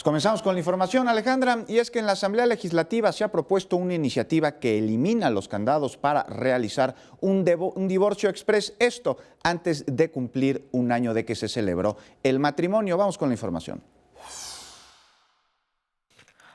Comenzamos con la información, Alejandra, y es que en la Asamblea Legislativa se ha propuesto una iniciativa que elimina los candados para realizar un divorcio exprés, esto antes de cumplir un año de que se celebró el matrimonio. Vamos con la información.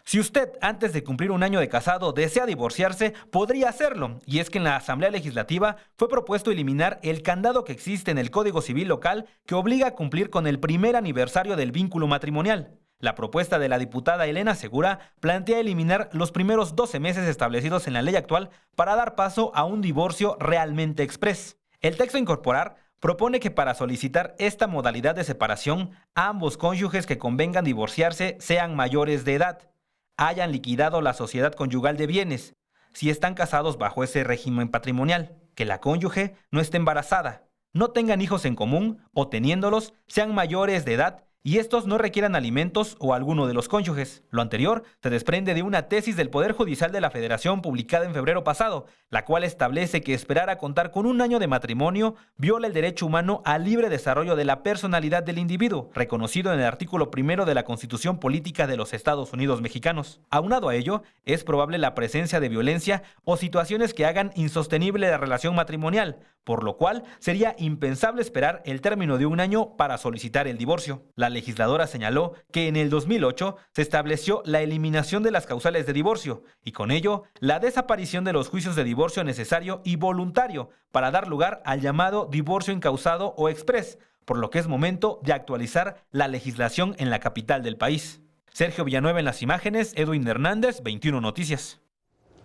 Si usted, antes de cumplir un año de casado, desea divorciarse, podría hacerlo. Y es que en la Asamblea Legislativa fue propuesto eliminar el candado que existe en el Código Civil local que obliga a cumplir con el primer aniversario del vínculo matrimonial. La propuesta de la diputada Elena Segura plantea eliminar los primeros 12 meses establecidos en la ley actual para dar paso a un divorcio realmente exprés. El texto a incorporar propone que para solicitar esta modalidad de separación, ambos cónyuges que convengan divorciarse sean mayores de edad, hayan liquidado la sociedad conyugal de bienes, si están casados bajo ese régimen patrimonial, que la cónyuge no esté embarazada, no tengan hijos en común o teniéndolos sean mayores de edad y estos no requieran alimentos o alguno de los cónyuges. Lo anterior se desprende de una tesis del Poder Judicial de la Federación publicada en febrero pasado, la cual establece que esperar a contar con un año de matrimonio viola el derecho humano al libre desarrollo de la personalidad del individuo, reconocido en el artículo 1 de la Constitución Política de los Estados Unidos Mexicanos. Aunado a ello, es probable la presencia de violencia o situaciones que hagan insostenible la relación matrimonial, por lo cual sería impensable esperar el término de un año para solicitar el divorcio. La legisladora señaló que en el 2008 se estableció la eliminación de las causales de divorcio y con ello la desaparición de los juicios de divorcio necesario y voluntario para dar lugar al llamado divorcio incausado o exprés, por lo que es momento de actualizar la legislación en la capital del país. Sergio Villanueva en las imágenes, Edwin Hernández, 21 Noticias.